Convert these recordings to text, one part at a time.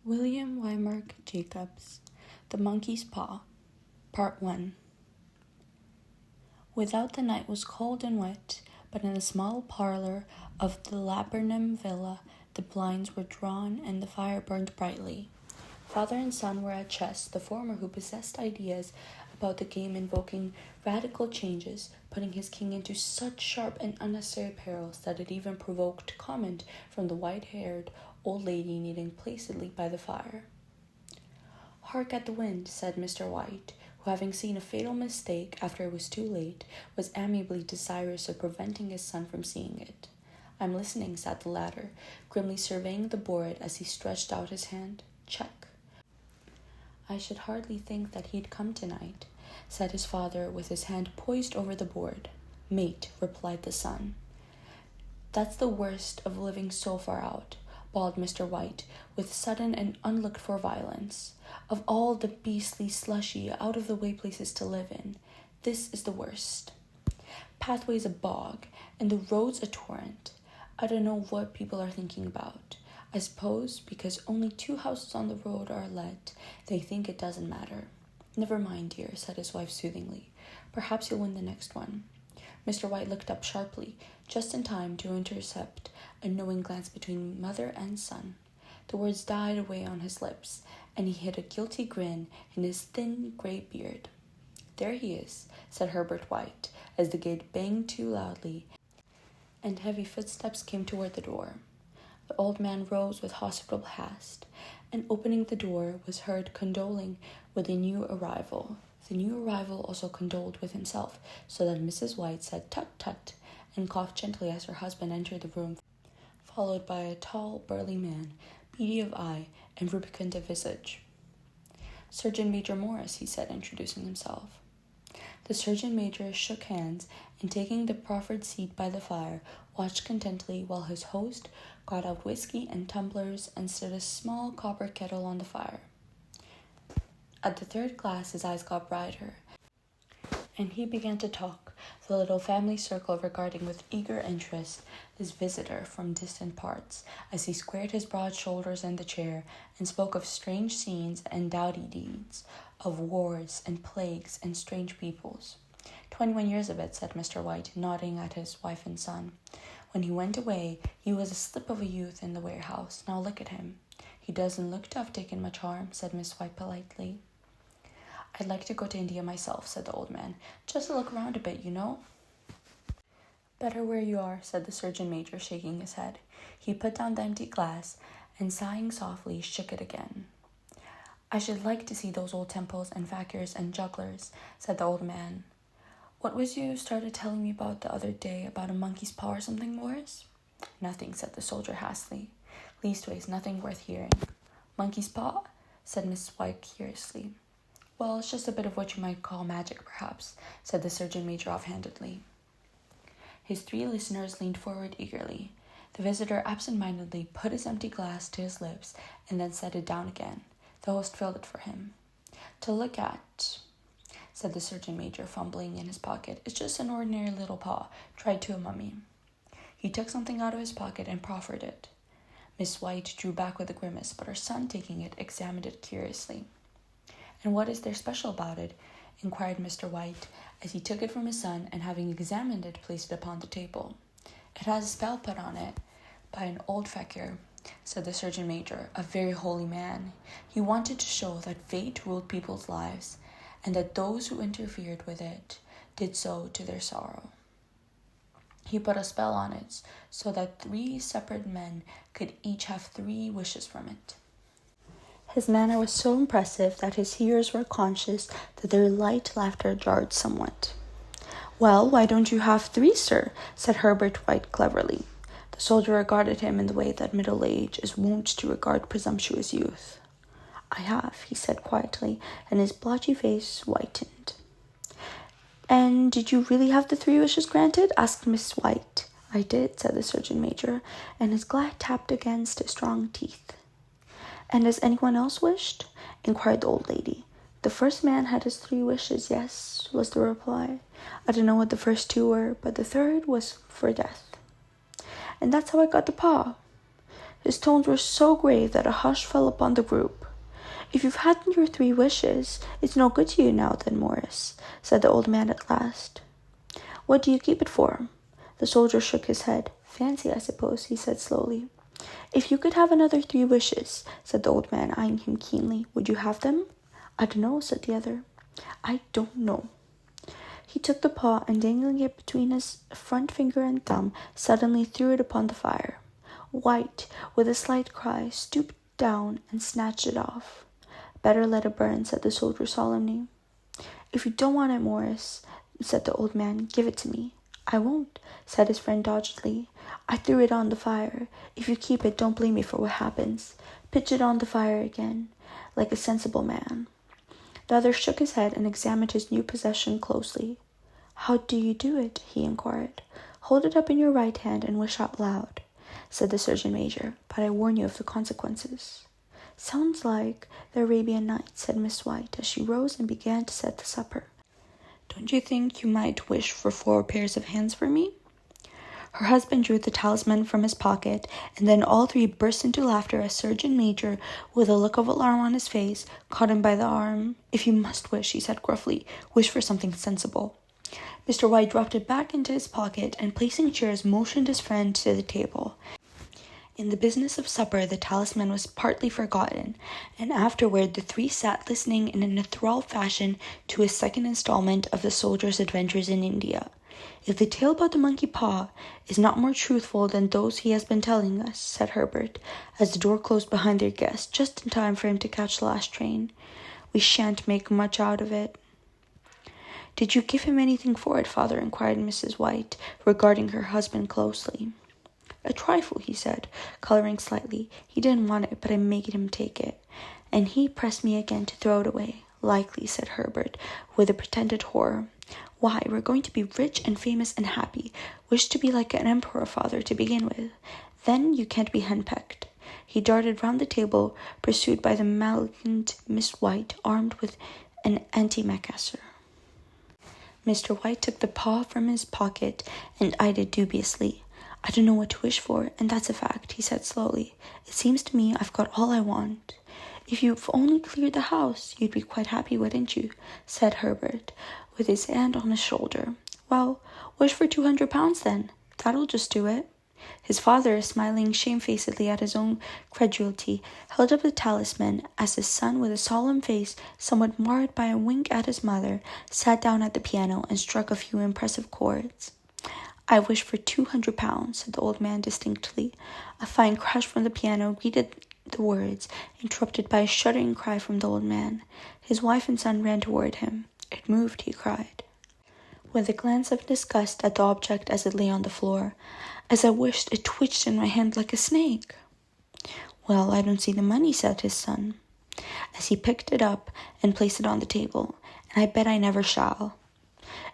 William Wymark Jacobs, The Monkey's Paw, Part 1. Without, the night was cold and wet, but in the small parlor of the laburnum villa the blinds were drawn and the fire burned brightly. Father and son were at chess, the former who possessed ideas about the game invoking radical changes, putting his king into such sharp and unnecessary perils that it even provoked comment from the white-haired old lady kneeling placidly by the fire. "Hark at the wind," said Mr. White, who, having seen a fatal mistake after it was too late, was amiably desirous of preventing his son from seeing it. "I'm listening," said the latter, grimly surveying the board as he stretched out his hand. "Check." "I should hardly think that he'd come tonight," said his father, with his hand poised over the board. "Mate," replied the son. "That's the worst of living so far out," bawled Mr. White, with sudden and unlooked-for violence. "Of all the beastly, slushy, out-of-the-way places to live in, this is the worst. Pathway's a bog, and the road's a torrent. I don't know what people are thinking about. I suppose because only 2 houses on the road are let, they think it doesn't matter." "Never mind, dear," said his wife soothingly. "Perhaps you'll win the next one." Mr. White looked up sharply, just in time to intercept a knowing glance between mother and son. The words died away on his lips, and he hid a guilty grin in his thin grey beard. "There he is," said Herbert White, as the gate banged too loudly, and heavy footsteps came toward the door. The old man rose with hospitable haste, and opening the door was heard condoling with the new arrival. The new arrival also condoled with himself, so that Mrs. White said "tut, tut," and coughed gently as her husband entered the room, followed by a tall, burly man, beady of eye and rubicund of visage. "Surgeon Major Morris," he said, introducing himself. The surgeon major shook hands, and taking the proffered seat by the fire, watched contentedly while his host got out whiskey and tumblers and stood a small copper kettle on the fire. At the 3rd glass his eyes got brighter, and he began to talk, the little family circle regarding with eager interest this visitor from distant parts, as he squared his broad shoulders in the chair and spoke of strange scenes and doughty deeds, of wars and plagues and strange peoples. 21 years of it," said Mr. White, nodding at his wife and son. "When he went away, he was a slip of a youth in the warehouse. Now look at him." "He doesn't look to have taken much harm," said Miss White politely. "I'd like to go to India myself," said the old man. "Just to look around a bit, you know." "Better where you are," said the surgeon major, shaking his head. He put down the empty glass, and sighing softly, shook it again. "I should like to see those old temples and fakirs and jugglers," said the old man. "What was you started telling me about the other day, about a monkey's paw or something, Morris?" "Nothing," said the soldier hastily. "Leastways, nothing worth hearing." "Monkey's paw?" said Miss White curiously. "Well, it's just a bit of what you might call magic, perhaps," said the surgeon major offhandedly. His 3 listeners leaned forward eagerly. The visitor absent-mindedly put his empty glass to his lips and then set it down again. The host filled it for him. "To look at," said the surgeon major, fumbling in his pocket, "it's just an ordinary little paw, tried to a mummy." He took something out of his pocket and proffered it. Miss White drew back with a grimace, but her son, taking it, examined it curiously. "And what is there special about it?" inquired Mr. White, as he took it from his son, and having examined it, placed it upon the table. "It has a spell put on it by an old fakir," said the surgeon major, "a very holy man. He wanted to show that fate ruled people's lives, and that those who interfered with it did so to their sorrow. He put a spell on it so that 3 separate men could each have 3 wishes from it." His manner was so impressive that his hearers were conscious that their light laughter jarred somewhat. "Well, why don't you have 3, sir?" said Herbert White cleverly. The soldier regarded him in the way that middle age is wont to regard presumptuous youth. "I have," he said quietly, and his blotchy face whitened. "And did you really have the 3 wishes granted?" asked Miss White. "I did," said the surgeon major, and his glass tapped against his strong teeth. "And has anyone else wished?" inquired the old lady. "The first man had his 3 wishes, yes," was the reply. "I don't know what the first 2 were, but the 3rd was for death." "And that's how I got the paw." His tones were so grave that a hush fell upon the group. "If you've had your 3 wishes, it's no good to you now, then, Morris," said the old man at last. "What do you keep it for?" The soldier shook his head. "Fancy, I suppose," he said slowly. "If you could have another 3 wishes," said the old man, eyeing him keenly, "would you have them?" "I don't know," said the other. "I don't know." He took the paw and, dangling it between his front finger and thumb, suddenly threw it upon the fire. White, with a slight cry, stooped down and snatched it off. "Better let it burn," said the soldier solemnly. "If you don't want it, Morris," said the old man, "give it to me." "I won't," said his friend doggedly. "I threw it on the fire. If you keep it, don't blame me for what happens. Pitch it on the fire again, like a sensible man." The other shook his head and examined his new possession closely. "How do you do it?" he inquired. "Hold it up in your right hand and wish out loud," said the surgeon major, "but I warn you of the consequences." "Sounds like the Arabian Nights," said Miss White, as she rose and began to set the supper. "Don't you think you might wish for 4 pairs of hands for me?" Her husband drew the talisman from his pocket, and then all 3 burst into laughter as Surgeon Major, with a look of alarm on his face, caught him by the arm. "If you must wish," he said gruffly, "wish for something sensible." Mr. White dropped it back into his pocket and, placing chairs, motioned his friend to the table. In the business of supper, the talisman was partly forgotten, and afterward the 3 sat listening in an enthralled fashion to his second installment of the soldier's adventures in India. "If the tale about the monkey paw is not more truthful than those he has been telling us," said Herbert, as the door closed behind their guest, just in time for him to catch the last train, "we shan't make much out of it." "Did you give him anything for it, father?" inquired Mrs. White, regarding her husband closely. "A trifle," he said, coloring slightly. "He didn't want it, but I made him take it, and he pressed me again to throw it away." "Likely," said Herbert, with a pretended horror. "Why, we're going to be rich and famous and happy. Wish to be like an emperor, father, to begin with. Then you can't be henpecked." He darted round the table, pursued by the malignant Miss White, armed with an antimacassar. Mr. White took the paw from his pocket and eyed it dubiously. "I don't know what to wish for, and that's a fact," he said slowly. "It seems to me I've got all I want." "If you've only cleared the house, you'd be quite happy, wouldn't you?" said Herbert, with his hand on his shoulder. "Well, wish for £200 then. That'll just do it." His father, smiling shamefacedly at his own credulity, held up the talisman as his son, with a solemn face somewhat marred by a wink at his mother, sat down at the piano and struck a few impressive chords. "I wish for £200, said the old man distinctly. A fine crash from the piano greeted the words, interrupted by a shuddering cry from the old man. His wife and son ran toward him. "It moved," he cried, with a glance of disgust at the object as it lay on the floor. "As I wished, it twitched in my hand like a snake." "Well, I don't see the money," said his son, as he picked it up and placed it on the table, "and I bet I never shall."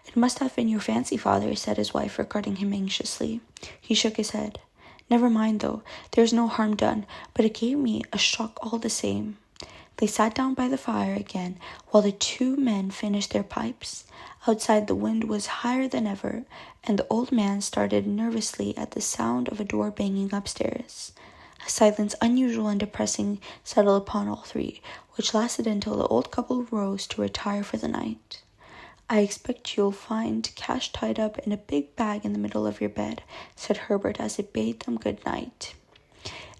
"It must have been your fancy, father," said his wife, regarding him anxiously. He shook his head. "Never mind, though. There's no harm done, but it gave me a shock all the same." They sat down by the fire again, while the 2 men finished their pipes. Outside, the wind was higher than ever, and the old man started nervously at the sound of a door banging upstairs. A silence unusual and depressing settled upon all 3, which lasted until the old couple rose to retire for the night. "I expect you'll find cash tied up in a big bag in the middle of your bed," said Herbert as he bade them good night,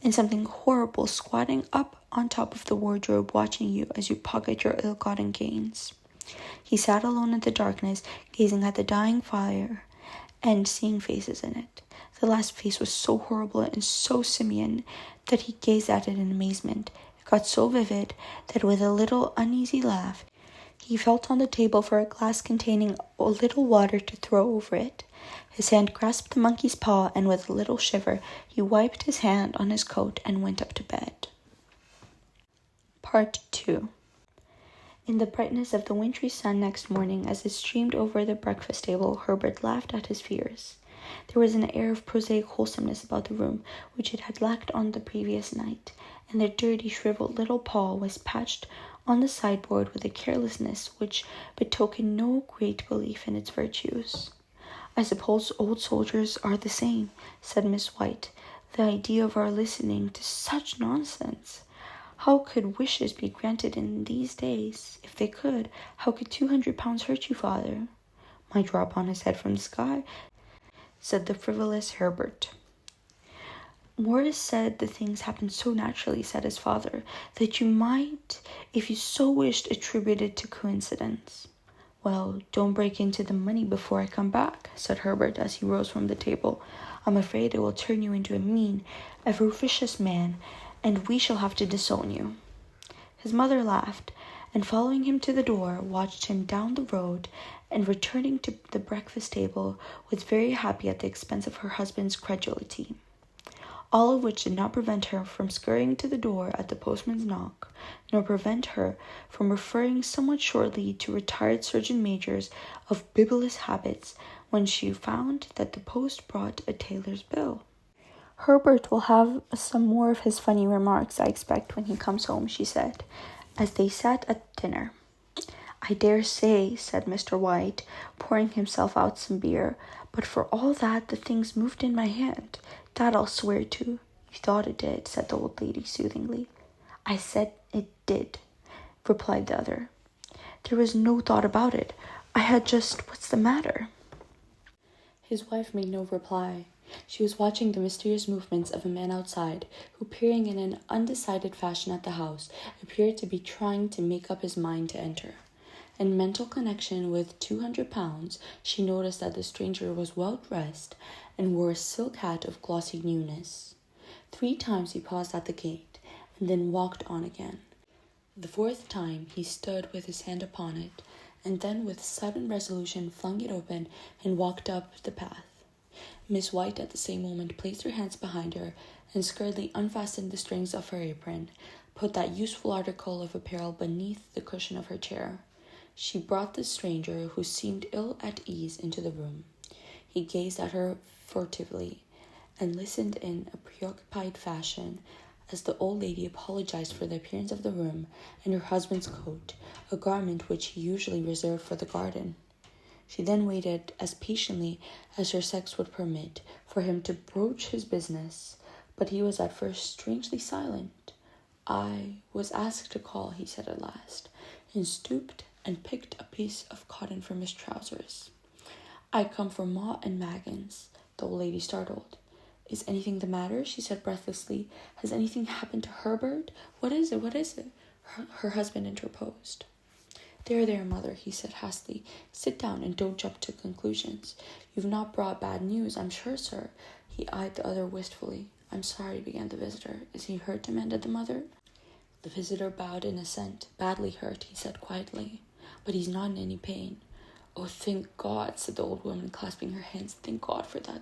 "and something horrible squatting up on top of the wardrobe watching you as you pocket your ill-gotten gains." He sat alone in the darkness, gazing at the dying fire and seeing faces in it. The last face was so horrible and so simian that he gazed at it in amazement. It got so vivid that with a little uneasy laugh, he felt on the table for a glass containing a little water to throw over it. His hand grasped the monkey's paw, and with a little shiver, he wiped his hand on his coat and went up to bed. Part 2. In the brightness of the wintry sun next morning, as it streamed over the breakfast table, Herbert laughed at his fears. There was an air of prosaic wholesomeness about the room which it had lacked on the previous night, and the dirty, shriveled little paw was patched on the sideboard with a carelessness which betokened no great belief in its virtues. "I suppose old soldiers are the same," said Miss White, The idea of our listening to such nonsense! How could wishes be granted in these days? If they could, how could 200 pounds hurt you, father? Might drop on his head from the sky, said the frivolous Herbert. Morris said the things happened so naturally, said his father, that you might, if you so wished, attribute it to coincidence. Well, don't break into the money before I come back, said Herbert as he rose from the table. I'm afraid it will turn you into a mean, avaricious man, and we shall have to disown you. His mother laughed, and following him to the door, watched him down the road, and returning to the breakfast table, was very happy at the expense of her husband's credulity. All of which did not prevent her from scurrying to the door at the postman's knock, nor prevent her from referring somewhat shortly to retired surgeon majors of bibulous habits when she found that the post brought a tailor's bill. Herbert will have some more of his funny remarks, I expect, when he comes home, she said, as they sat at dinner. I dare say, said Mr. White, pouring himself out some beer, but for all that the things moved in my hand. That I'll swear to. You thought it did, said the old lady soothingly. I said it did, replied the other. There was no thought about it. I had just, what's the matter? His wife made no reply. She was watching the mysterious movements of a man outside, who, peering in an undecided fashion at the house, appeared to be trying to make up his mind to enter. In mental connection with 200 pounds, she noticed that the stranger was well dressed and wore a silk hat of glossy newness. 3 times he paused at the gate, and then walked on again. The 4th time he stood with his hand upon it, and then with sudden resolution flung it open and walked up the path. Miss White at the same moment placed her hands behind her and scurriedly unfastened the strings of her apron, put that useful article of apparel beneath the cushion of her chair. She brought the stranger, who seemed ill at ease, into the room. He gazed at her furtively and listened in a preoccupied fashion as the old lady apologized for the appearance of the room and her husband's coat, a garment which he usually reserved for the garden. She then waited as patiently as her sex would permit for him to broach his business, but he was at first strangely silent. I was asked to call, he said at last, and stooped and picked a piece of cotton from his trousers. I come for Ma and Maggins, the old lady startled. Is anything the matter? She said breathlessly. Has anything happened to Herbert? What is it? What is it? Her husband interposed. There, mother, he said hastily. Sit down and don't jump to conclusions. You've not brought bad news, I'm sure, sir. He eyed the other wistfully. I'm sorry, began the visitor. Is he hurt? Demanded the mother. The visitor bowed in assent. Badly hurt, he said quietly, but he's not in any pain. Oh, thank God, said the old woman, clasping her hands. Thank God for that.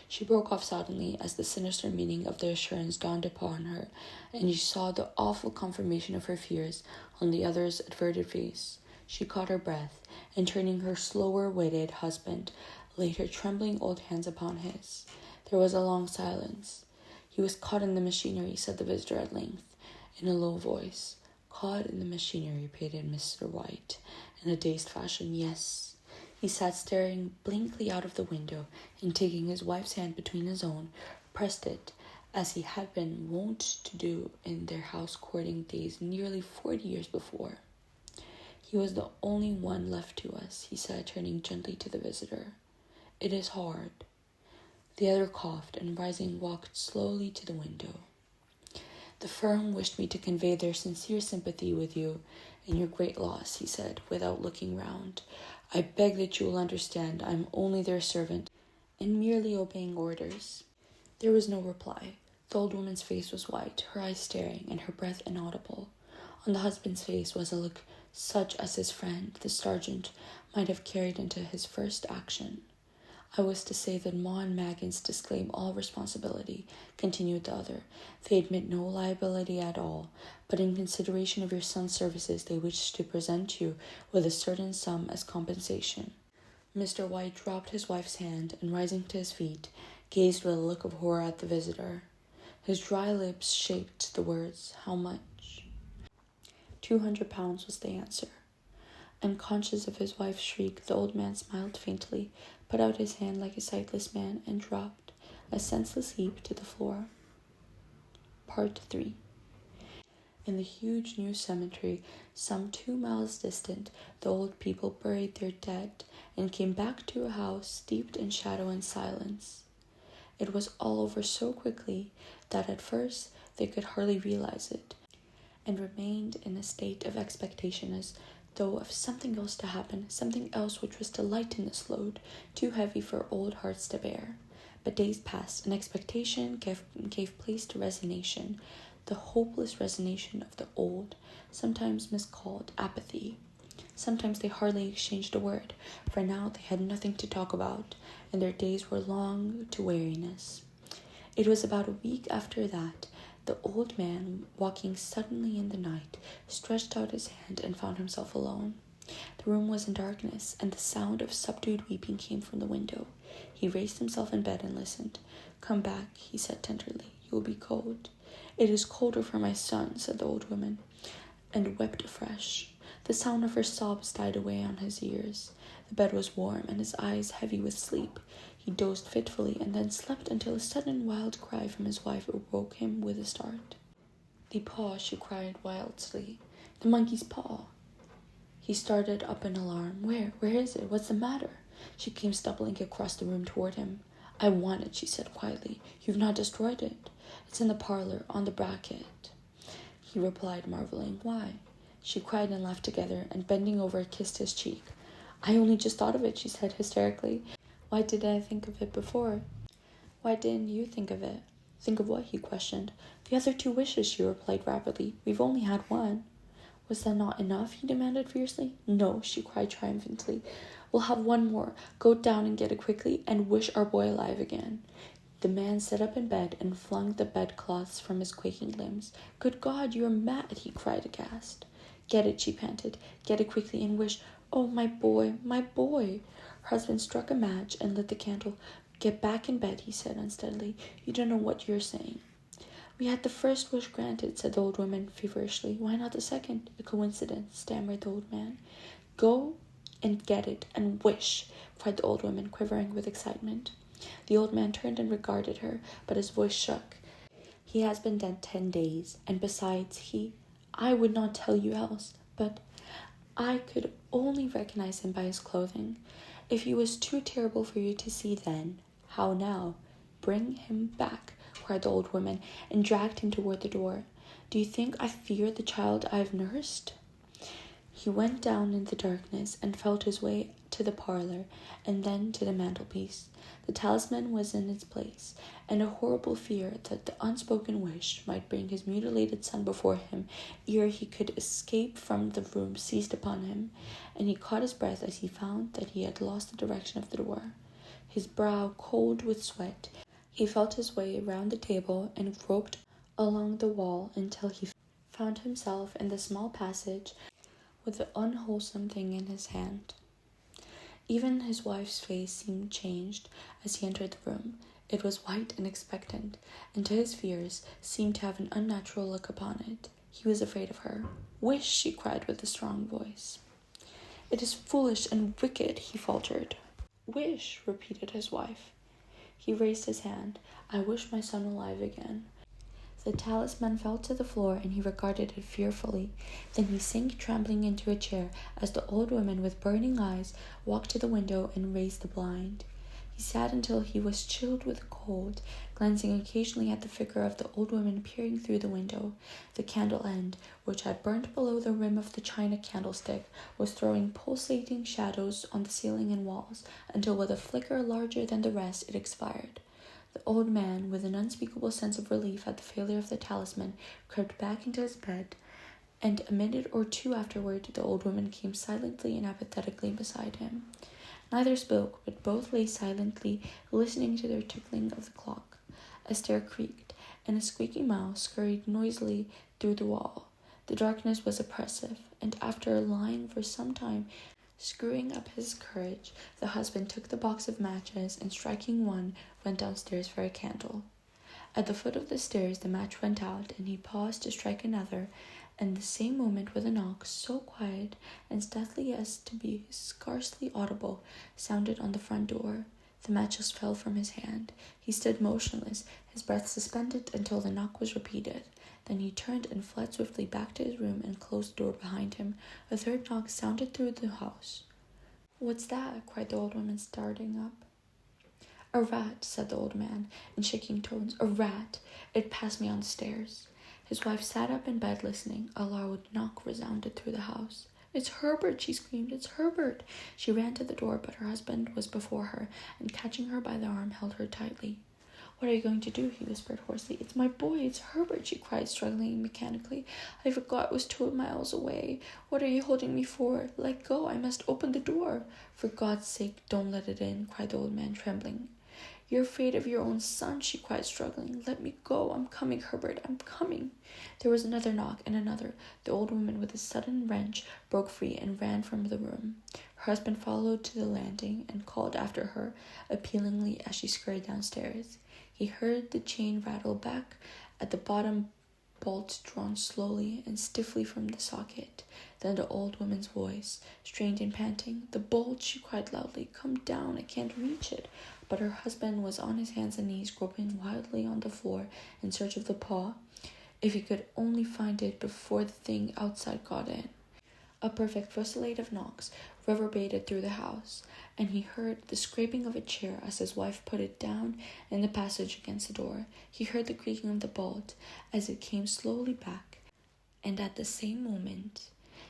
She broke off suddenly as the sinister meaning of the assurance dawned upon her, and she saw the awful confirmation of her fears on the other's averted face. She caught her breath, and turning her slower-witted husband, laid her trembling old hands upon his. There was a long silence. He was caught in the machinery, said the visitor at length, in a low voice. Caught in the machinery, repeated Mr. White, in a dazed fashion. Yes. He sat staring blankly out of the window, and taking his wife's hand between his own, pressed it, as he had been wont to do in their house-courting days nearly 40 years before. He was the only one left to us, he said, turning gently to the visitor. It is hard. The other coughed, and rising walked slowly to the window. The firm wished me to convey their sincere sympathy with you in your great loss, he said, without looking round. I beg that you will understand I am only their servant, and merely obeying orders. There was no reply. The old woman's face was white, her eyes staring, and her breath inaudible. On the husband's face was a look such as his friend, the sergeant, might have carried into his first action. I was to say that Ma and Maggins disclaim all responsibility, continued the other. They admit no liability at all, but in consideration of your son's services, they wish to present you with a certain sum as compensation. Mr. White dropped his wife's hand, and rising to his feet, gazed with a look of horror at the visitor. His dry lips shaped the words, how much? 200 pounds was the answer. Unconscious of his wife's shriek, the old man smiled faintly, put out his hand like a sightless man, and dropped, a senseless heap to the floor. Part 3. In the huge new cemetery, some 2 miles distant, the old people buried their dead and came back to a house steeped in shadow and silence. It was all over so quickly that at first they could hardly realize it, and remained in a state of expectation as though of something else to happen, something else which was to lighten this load, too heavy for old hearts to bear. But days passed, and expectation gave place to resignation, the hopeless resignation of the old, sometimes miscalled apathy. Sometimes they hardly exchanged a word, for now they had nothing to talk about, and their days were long to weariness. It was about a week after that the old man, walking suddenly in the night, stretched out his hand and found himself alone. The room was in darkness, and the sound of subdued weeping came from the window. He raised himself in bed and listened. "Come back," he said tenderly. "You will be cold." "It is colder for my son," said the old woman, and wept afresh. The sound of her sobs died away on his ears. The bed was warm, and his eyes heavy with sleep. He dozed fitfully, and then slept until a sudden wild cry from his wife awoke him with a start. "The paw," she cried wildly. "The monkey's paw." He started up in alarm. Where is it? What's the matter?" She came stumbling across the room toward him. "I want it," she said quietly. "You've not destroyed it?" "It's in the parlor, on the bracket," he replied, marveling. "Why?" She cried and laughed together, and bending over, kissed his cheek. "I only just thought of it," she said hysterically. "Why didn't I think of it before?" "Why didn't you think of it?" "Think of what?" he questioned. "The other 2 wishes," she replied rapidly. "We've only had 1. "Was that not enough?" he demanded fiercely. "No," she cried triumphantly. "We'll have 1 more. Go down and get it quickly, and wish our boy alive again." The man sat up in bed and flung the bedclothes from his quaking limbs. "Good God, you are mad!" he cried aghast. "Get it," she panted. "Get it quickly and wish. Oh, my boy, my boy!" Her husband struck a match and lit the candle. "Get back in bed," he said unsteadily. "You don't know what you're saying." "We had the first wish granted," said the old woman feverishly. "Why not the second?" "A coincidence," stammered the old man. "Go and get it and wish," cried the old woman, quivering with excitement. The old man turned and regarded her, but his voice shook. "He has been dead 10 days, and besides, I would not tell you else, but I could only recognize him by his clothing. If he was too terrible for you to see then, how now? Bring him back," cried the old woman, and dragged him toward the door. "Do you think I fear the child I have nursed?" He went down in the darkness and felt his way to the parlor, and then to the mantelpiece. The talisman was in its place, and a horrible fear that the unspoken wish might bring his mutilated son before him ere he could escape from the room seized upon him, and he caught his breath as he found that he had lost the direction of the door. His brow cold with sweat, he felt his way round the table and groped along the wall until he found himself in the small passage with the unwholesome thing in his hand. Even his wife's face seemed changed as he entered the room. It was white and expectant, and to his fears seemed to have an unnatural look upon it. He was afraid of her. "Wish," she cried with a strong voice. "It is foolish and wicked," he faltered. "Wish," repeated his wife. He raised his hand. "I wish my son alive again." The talisman fell to the floor, and he regarded it fearfully. Then he sank trembling into a chair as the old woman with burning eyes walked to the window and raised the blind. He sat until he was chilled with cold, glancing occasionally at the figure of the old woman peering through the window. The candle end, which had burnt below the rim of the china candlestick, was throwing pulsating shadows on the ceiling and walls, until with a flicker larger than the rest it expired. The old man, with an unspeakable sense of relief at the failure of the talisman, crept back into his bed, and a minute or 2 afterward the old woman came silently and apathetically beside him. Neither spoke, but both lay silently, listening to the ticking of the clock. A stair creaked, and a squeaky mouse scurried noisily through the wall. The darkness was oppressive, and after lying for some time, screwing up his courage, the husband took the box of matches and, striking one, went downstairs for a candle. At the foot of the stairs the match went out, and he paused to strike another, and the same moment with a knock, so quiet and stealthy as to be scarcely audible, sounded on the front door. The matches fell from his hand. He stood motionless, his breath suspended until the knock was repeated. Then he turned and fled swiftly back to his room and closed the door behind him. A third knock sounded through the house. "What's that?" cried the old woman, starting up. "A rat," said the old man, in shaking tones. "A rat. It passed me on the stairs." His wife sat up in bed listening. A loud knock resounded through the house. "It's Herbert," she screamed. "It's Herbert." She ran to the door, but her husband was before her, and catching her by the arm, held her tightly. "What are you going to do?" he whispered hoarsely. "It's my boy, it's Herbert," she cried, struggling mechanically. "I forgot it was 2 miles away. What are you holding me for? Let go, I must open the door." "For God's sake, don't let it in," cried the old man, trembling. "You're afraid of your own son," she cried, struggling. "Let me go. I'm coming, Herbert, I'm coming." There was another knock and another. The old woman, with a sudden wrench, broke free and ran from the room. Her husband followed to the landing and called after her appealingly as she scurried downstairs. He heard the chain rattle back at the bottom, bolt drawn slowly and stiffly from the socket. Then the old woman's voice, strained and panting. "The bolt," she cried loudly. "Come down, I can't reach it." But her husband was on his hands and knees, groping wildly on the floor in search of the paw. If he could only find it before the thing outside got in. A perfect fusillade of knocks reverberated through the house, and he heard the scraping of a chair as his wife put it down in the passage against the door. He heard the creaking of the bolt as it came slowly back, and at the same moment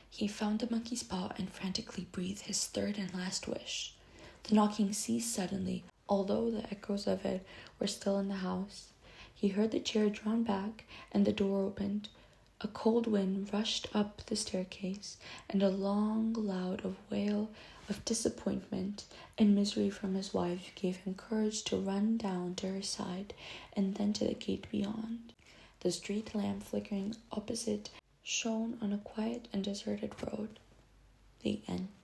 he found the monkey's paw and frantically breathed his third and last wish. The knocking ceased suddenly, although the echoes of it were still in the house. He heard the chair drawn back and the door opened. A cold wind rushed up the staircase, and a long, loud wail of disappointment and misery from his wife gave him courage to run down to her side and then to the gate beyond. The street lamp flickering opposite shone on a quiet and deserted road. The end.